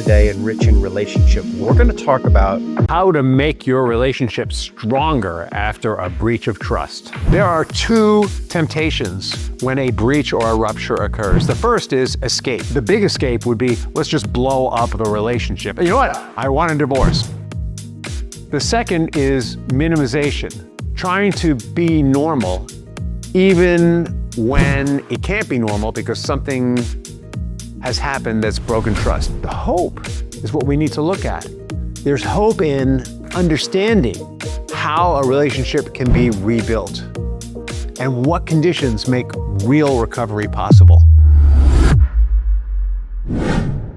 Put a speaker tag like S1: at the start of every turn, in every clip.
S1: today in Rich in Relationship. We're going to talk about
S2: how to make your relationship stronger after a breach of trust. There are two temptations when a breach or a rupture occurs. The first is escape. The big escape would be, let's just blow up the relationship. And you know what? I want a divorce. The second is minimization, trying to be normal even when it can't be normal because something has happened that's broken trust. The hope is what we need to look at. There's hope in understanding how a relationship can be rebuilt and what conditions make real recovery possible.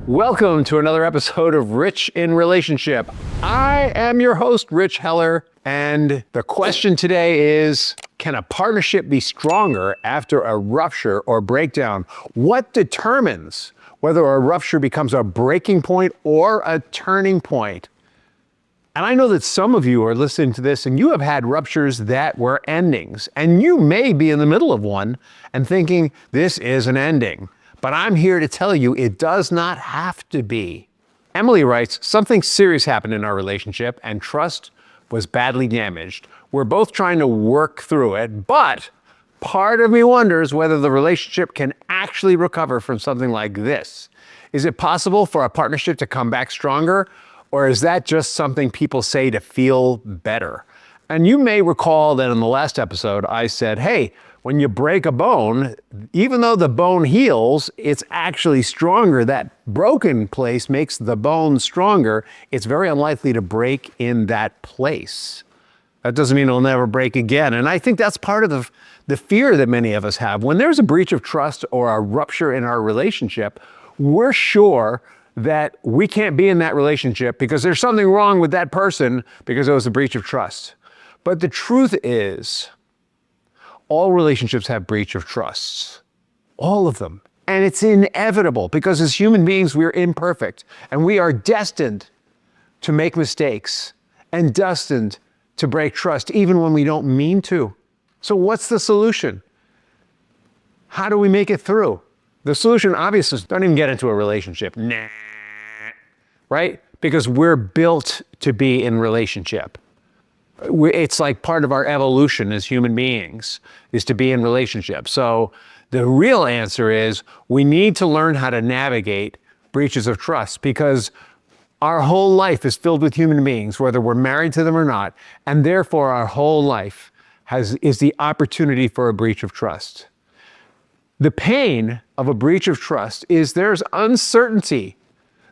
S2: Welcome to another episode of Rich in Relationship. I am your host, Rich Heller, and the question today is, can a partnership be stronger after a rupture or breakdown? What determines whether a rupture becomes a breaking point or a turning point? And I know that some of you are listening to this and you have had ruptures that were endings, and you may be in the middle of one and thinking this is an ending. But I'm here to tell you it does not have to be. Emily writes, something serious happened in our relationship and trust was badly damaged. We're both trying to work through it, but part of me wonders whether the relationship can actually recover from something like this. Is it possible for a partnership to come back stronger, or is that just something people say to feel better? And you may recall that in the last episode, I said, hey, when you break a bone, even though the bone heals, it's actually stronger. That broken place makes the bone stronger. It's very unlikely to break in that place. That doesn't mean it'll never break again. And I think that's part of the fear that many of us have. When there's a breach of trust or a rupture in our relationship, we're sure that we can't be in that relationship because there's something wrong with that person because it was a breach of trust. But the truth is, all relationships have breach of trusts, all of them. And it's inevitable because as human beings, we're imperfect and we are destined to make mistakes and destined to break trust even when we don't mean to. So what's the solution? How do we make it through? The solution obviously is don't even get into a relationship. Nah, right? Because we're built to be in relationship. It's like part of our evolution as human beings is to be in relationship. So the real answer is we need to learn how to navigate breaches of trust because our whole life is filled with human beings, whether we're married to them or not, and therefore our whole life is the opportunity for a breach of trust. The pain of a breach of trust is there's uncertainty.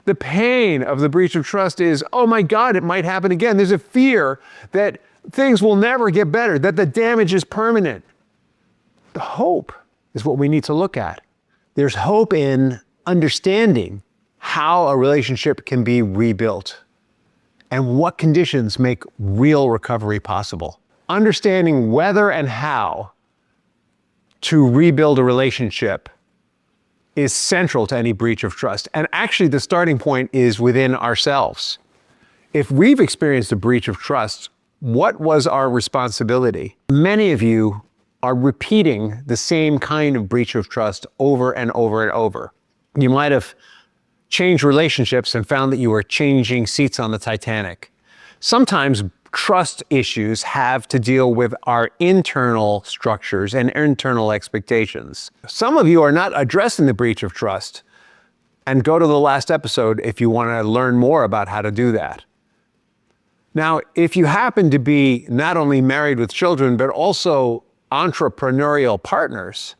S2: The pain of the breach of trust is, oh my God, it might happen again. There's a fear that things will never get better, that the damage is permanent. The hope is what we need to look at. There's hope in understanding how a relationship can be rebuilt and what conditions make real recovery possible. Understanding whether and how to rebuild a relationship is central to any breach of trust. And actually the starting point is within ourselves. If we've experienced a breach of trust, what was our responsibility? Many of you are repeating the same kind of breach of trust over and over and over. You might have changed relationships and found that you were changing seats on the Titanic. Sometimes trust issues have to deal with our internal structures and internal expectations. Some of you are not addressing the breach of trust, and go to the last episode if you want to learn more about how to do that. Now, if you happen to be not only married with children, but also entrepreneurial partners,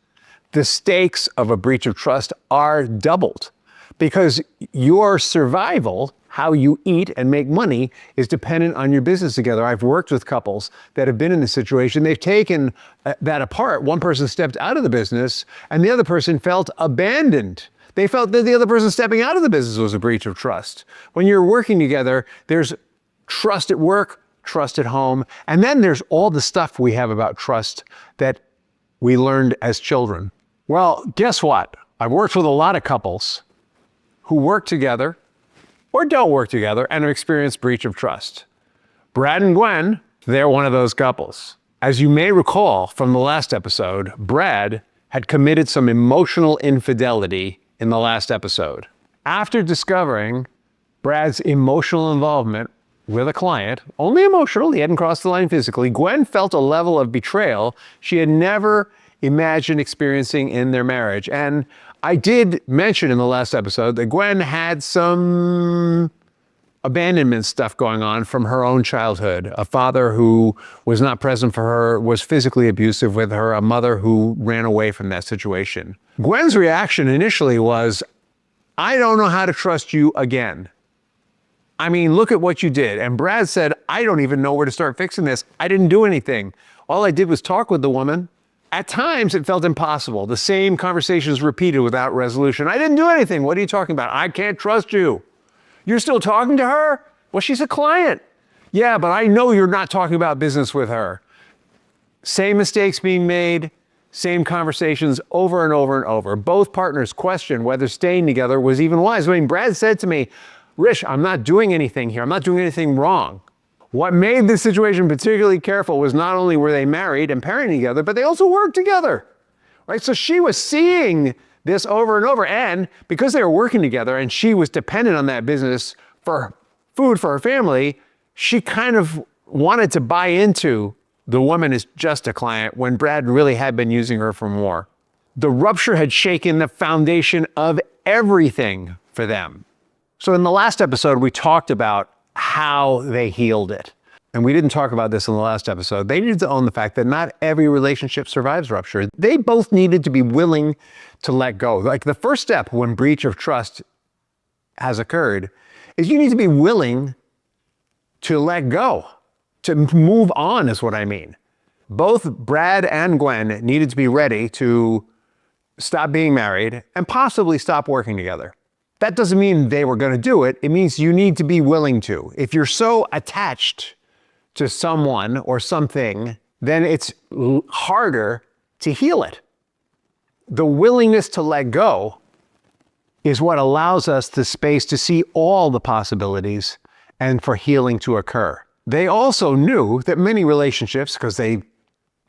S2: the stakes of a breach of trust are doubled because your survival, how you eat and make money, is dependent on your business together. I've worked with couples that have been in this situation. They've taken that apart. One person stepped out of the business and the other person felt abandoned. They felt that the other person stepping out of the business was a breach of trust. When you're working together, there's trust at work, trust at home, and then there's all the stuff we have about trust that we learned as children. Well, guess what? I've worked with a lot of couples who work together or don't work together and have experienced breach of trust. Brad and Gwen, they're one of those couples. As you may recall from the last episode, Brad had committed some emotional infidelity in the last episode. After discovering Brad's emotional involvement with a client, only emotional, he hadn't crossed the line physically, Gwen felt a level of betrayal she had never imagined experiencing in their marriage. And I did mention in the last episode that Gwen had some abandonment stuff going on from her own childhood. A father who was not present for her, was physically abusive with her, a mother who ran away from that situation. Gwen's reaction initially was, I don't know how to trust you again. I mean, look at what you did. And Brad said, I don't even know where to start fixing this. I didn't do anything. All I did was talk with the woman. At times, it felt impossible. The same conversations repeated without resolution. I didn't do anything. What are you talking about? I can't trust you. You're still talking to her? Well, she's a client. Yeah, but I know you're not talking about business with her. Same mistakes being made, same conversations over and over and over. Both partners questioned whether staying together was even wise. I mean, Brad said to me, Rich, I'm not doing anything here. I'm not doing anything wrong. What made this situation particularly careful was not only were they married and parenting together, but they also worked together, right? So she was seeing this over and over. And because they were working together and she was dependent on that business for food for her family, she kind of wanted to buy into the woman is just a client when Brad really had been using her for more. The rupture had shaken the foundation of everything for them. So in the last episode, we talked about how they healed it. And we didn't talk about this in the last episode. They needed to own the fact that not every relationship survives rupture. They both needed to be willing to let go. Like the first step when breach of trust has occurred is you need to be willing to let go, to move on is what I mean. Both Brad and Gwen needed to be ready to stop being married and possibly stop working together. That doesn't mean they were going to do it. It means you need to be willing to. If you're so attached to someone or something, then it's harder to heal it. The willingness to let go is what allows us the space to see all the possibilities and for healing to occur. They also knew that many relationships, because they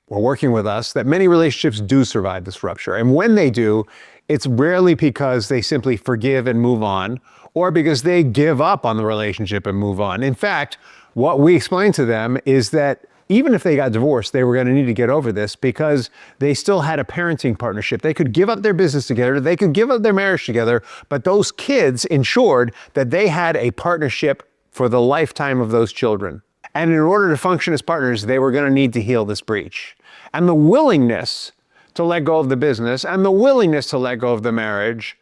S2: were working with us, that many relationships do survive this rupture. And when they do, it's rarely because they simply forgive and move on, or because they give up on the relationship and move on. In fact, what we explained to them is that even if they got divorced, they were going to need to get over this because they still had a parenting partnership. They could give up their business together, they could give up their marriage together, but those kids ensured that they had a partnership for the lifetime of those children. And in order to function as partners, they were going to need to heal this breach. And the willingness to let go of the business and the willingness to let go of the marriage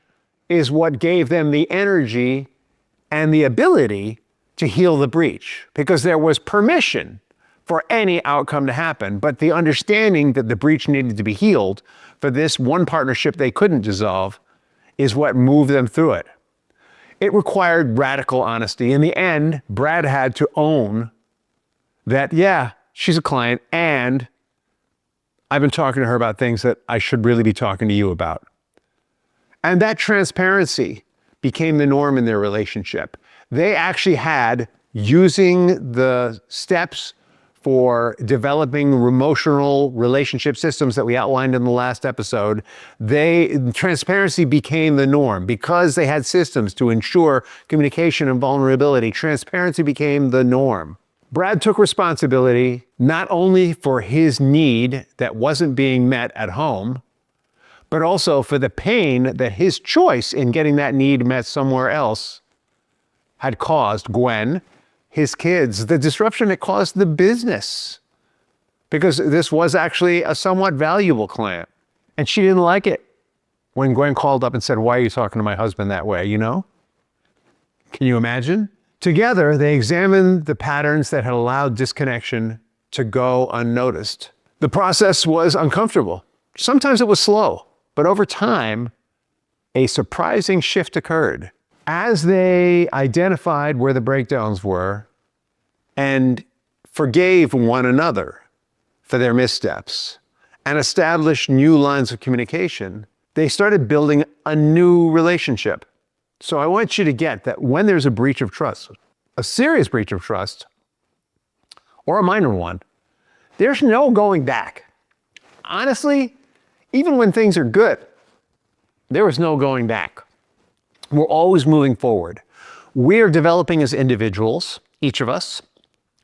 S2: is what gave them the energy and the ability to heal the breach, because there was permission for any outcome to happen, but the understanding that the breach needed to be healed for this one partnership they couldn't dissolve is what moved them through it. It required radical honesty. In the end, Brad had to own that, yeah, she's a client, and I've been talking to her about things that I should really be talking to you about. And that transparency became the norm in their relationship. They actually had, using the steps for developing emotional relationship systems that we outlined in the last episode, transparency became the norm. Because they had systems to ensure communication and vulnerability, transparency became the norm. Brad took responsibility not only for his need that wasn't being met at home, but also for the pain that his choice in getting that need met somewhere else had caused Gwen, his kids, the disruption it caused the business. Because this was actually a somewhat valuable client. And she didn't like it when Gwen called up and said, "Why are you talking to my husband that way?" You know? Can you imagine? Together, they examined the patterns that had allowed disconnection to go unnoticed. The process was uncomfortable. Sometimes it was slow, but over time, a surprising shift occurred. As they identified where the breakdowns were and forgave one another for their missteps and established new lines of communication, they started building a new relationship. So I want you to get that when there's a breach of trust, a serious breach of trust, or a minor one, there's no going back. Honestly, even when things are good, there is no going back. We're always moving forward. We're developing as individuals, each of us.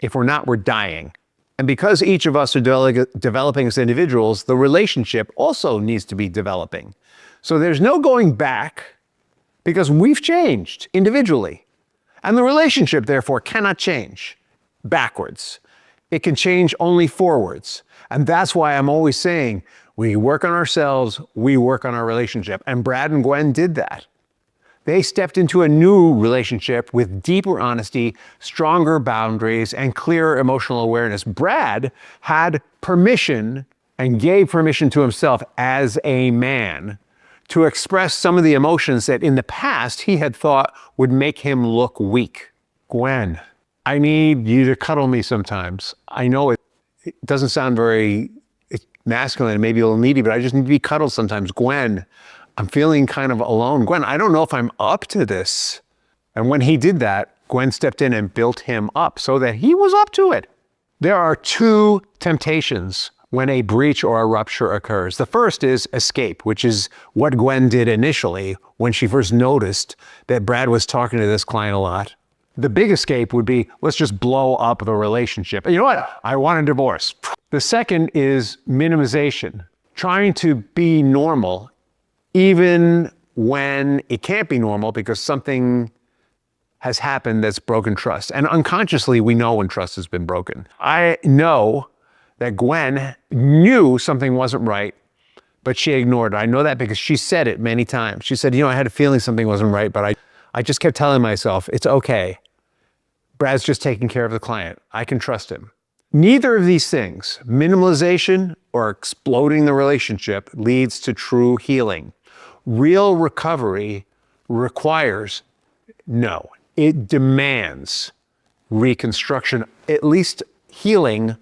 S2: If we're not, we're dying. And because each of us are developing as individuals, the relationship also needs to be developing. So there's no going back because we've changed individually. And the relationship, therefore, cannot change backwards. It can change only forwards. And that's why I'm always saying, we work on ourselves, we work on our relationship. And Brad and Gwen did that. They stepped into a new relationship with deeper honesty, stronger boundaries, and clearer emotional awareness. Brad had permission and gave permission to himself as a man to express some of the emotions that in the past he had thought would make him look weak. Gwen, I need you to cuddle me sometimes. I know it doesn't sound very masculine, maybe a little needy, but I just need to be cuddled sometimes. Gwen, I'm feeling kind of alone. Gwen, I don't know if I'm up to this. And when he did that, Gwen stepped in and built him up so that he was up to it. There are two temptations when a breach or a rupture occurs. The first is escape, which is what Gwen did initially when she first noticed that Brad was talking to this client a lot. The big escape would be, let's just blow up the relationship. And you know what? I want a divorce. The second is minimization, trying to be normal even when it can't be normal because something has happened that's broken trust. And unconsciously, we know when trust has been broken. I know that Gwen knew something wasn't right, but she ignored it. I know that because she said it many times. She said, I had a feeling something wasn't right, but I just kept telling myself, it's okay. Brad's just taking care of the client. I can trust him. Neither of these things, minimalization or exploding the relationship, leads to true healing. Real recovery it demands reconstruction, at least healing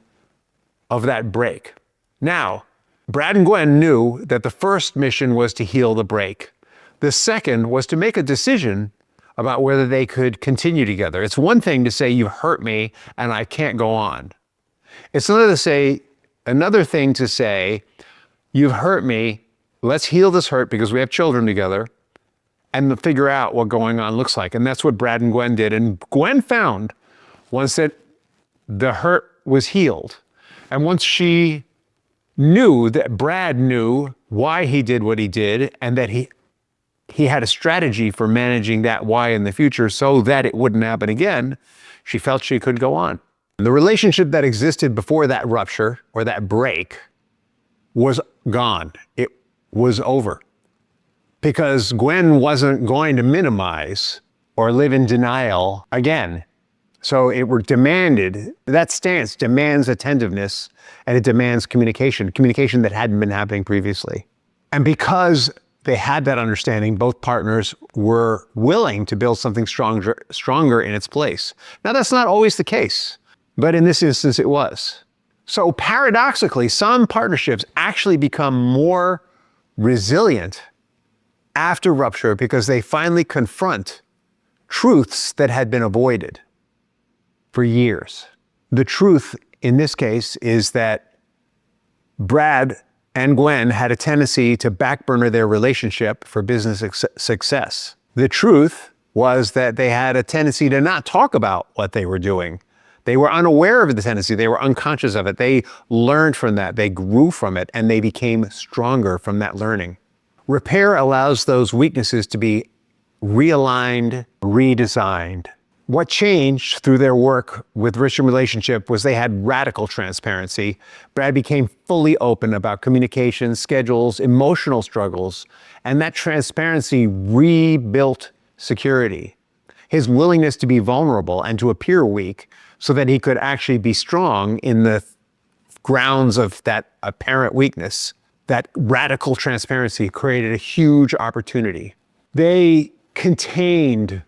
S2: of that break. Now, Brad and Gwen knew that the first mission was to heal the break. The second was to make a decision about whether they could continue together. It's one thing to say, you hurt me and I can't go on. It's another thing to say, you've hurt me, let's heal this hurt because we have children together and figure out what going on looks like. And that's what Brad and Gwen did. And Gwen found once that the hurt was healed, and once she knew that Brad knew why he did what he did and that he had a strategy for managing that why in the future so that it wouldn't happen again, she felt she could go on. The relationship that existed before that rupture or that break was gone. It was over. Because Gwen wasn't going to minimize or live in denial again. So that stance demands attentiveness and it demands communication that hadn't been happening previously. And because they had that understanding, both partners were willing to build something stronger in its place. Now, that's not always the case, but in this instance, it was. So paradoxically, some partnerships actually become more resilient after rupture because they finally confront truths that had been avoided for years. The truth in this case is that Brad and Gwen had a tendency to backburner their relationship for business success. The truth was that they had a tendency to not talk about what they were doing. They were unaware of the tendency. They were unconscious of it. They learned from that. They grew from it, and they became stronger from that learning. Repair allows those weaknesses to be realigned, redesigned. What changed through their work with Rich in Relationship was they had radical transparency. Brad became fully open about communication, schedules, emotional struggles, and that transparency rebuilt security. His willingness to be vulnerable and to appear weak so that he could actually be strong in the grounds of that apparent weakness. That radical transparency created a huge opportunity. They contained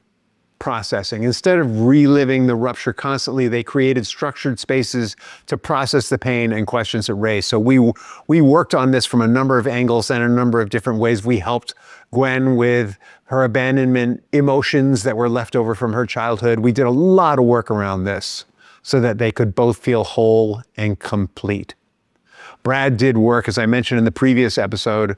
S2: processing. Instead of reliving the rupture constantly, they created structured spaces to process the pain and questions it raised. So we worked on this from a number of angles and a number of different ways. We helped Gwen with her abandonment emotions that were left over from her childhood. We did a lot of work around this so that they could both feel whole and complete. Brad did work, as I mentioned in the previous episode,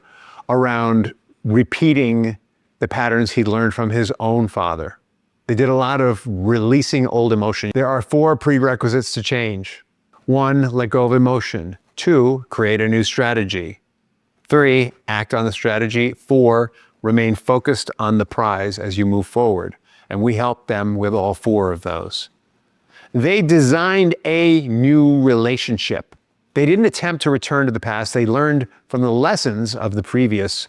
S2: around repeating the patterns he learned from his own father. They did a lot of releasing old emotion. There are 4 prerequisites to change. 1, let go of emotion. 2, create a new strategy. 3, act on the strategy. 4, remain focused on the prize as you move forward. And we help them with all 4 of those. They designed a new relationship. They didn't attempt to return to the past. They learned from the lessons of the previous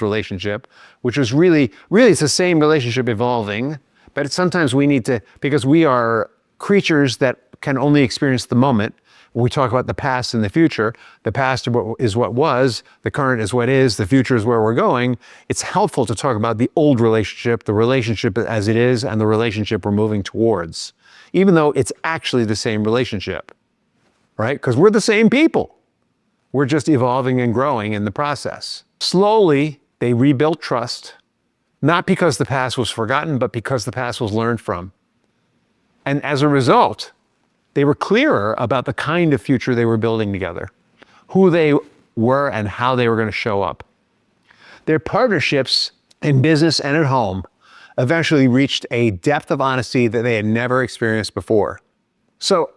S2: relationship, which was really it's the same relationship evolving, but sometimes we need to, because we are creatures that can only experience the moment. When we talk about the past and the future, the past is what was, the current is what is, the future is where we're going. It's helpful to talk about the old relationship, the relationship as it is, and the relationship we're moving towards, even though it's actually the same relationship, right? Because we're the same people. We're just evolving and growing in the process. Slowly, they rebuilt trust, not because the past was forgotten, but because the past was learned from. And as a result, they were clearer about the kind of future they were building together, who they were and how they were going to show up. Their partnerships in business and at home eventually reached a depth of honesty that they had never experienced before. So,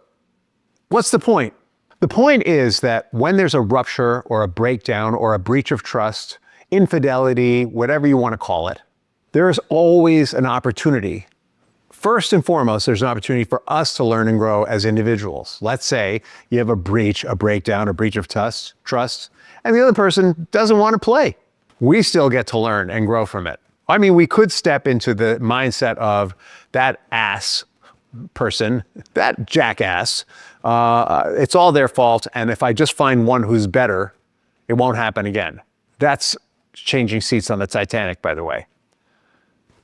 S2: what's the point? The point is that when there's a rupture or a breakdown or a breach of trust, infidelity, whatever you want to call it, there is always an opportunity. First and foremost, there's an opportunity for us to learn and grow as individuals. Let's say you have a breach, a breakdown, a breach of trust, and the other person doesn't want to play. We still get to learn and grow from it. I mean, we could step into the mindset of that ass person, that jackass, it's all their fault, and if I just find one who's better, it won't happen again. That's changing seats on the Titanic, by the way.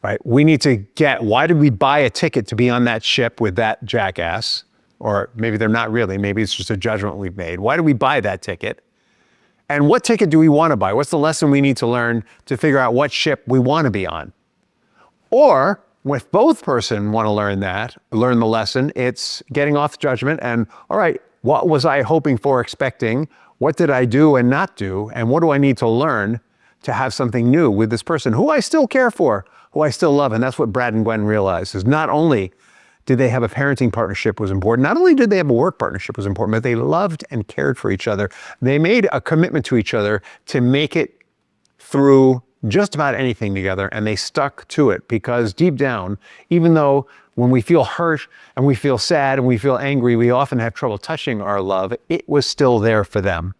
S2: Right? We need to get, why did we buy a ticket to be on that ship with that jackass? Or maybe they're not really, maybe it's just a judgment we've made. Why did we buy that ticket? And what ticket do we want to buy? What's the lesson we need to learn to figure out what ship we want to be on? Or if both person want to learn the lesson, it's getting off judgment and, all right, what was I hoping for, expecting? What did I do and not do? And what do I need to learn to have something new with this person who I still care for, who I still love? And that's what Brad and Gwen realized, is not only did they have a parenting partnership was important, not only did they have a work partnership was important, but they loved and cared for each other. They made a commitment to each other to make it through just about anything together, and they stuck to it, because deep down, even though when we feel hurt and we feel sad and we feel angry, we often have trouble touching our love, it was still there for them.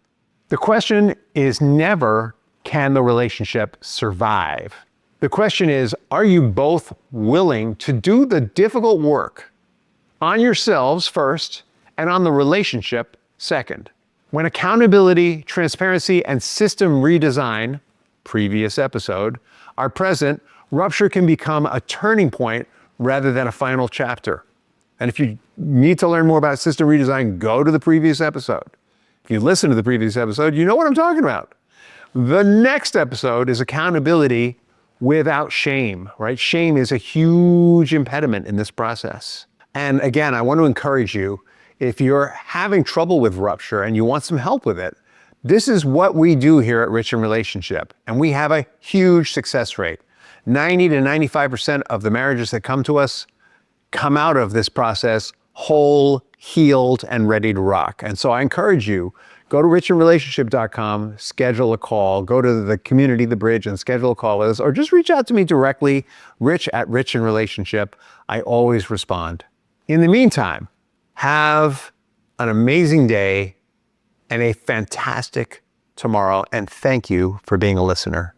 S2: The question is never, can the relationship survive? The question is, are you both willing to do the difficult work on yourselves first and on the relationship second? When accountability, transparency, and system redesign, previous episode, are present, rupture can become a turning point rather than a final chapter. And if you need to learn more about system redesign, go to the previous episode. If you listen to the previous episode, you know what I'm talking about. The next episode is accountability without shame, right? Shame is a huge impediment in this process. And again, I want to encourage you, if you're having trouble with rupture and you want some help with it, this is what we do here at Rich in Relationship. And we have a huge success rate. 90 to 95% of the marriages that come to us come out of this process whole, healed, and ready to rock. And so I encourage you, go to richinrelationship.com, schedule a call, go to the community, The Bridge, and schedule a call with us, or just reach out to me directly, Rich in Relationship. I always respond. In the meantime, have an amazing day and a fantastic tomorrow, and thank you for being a listener.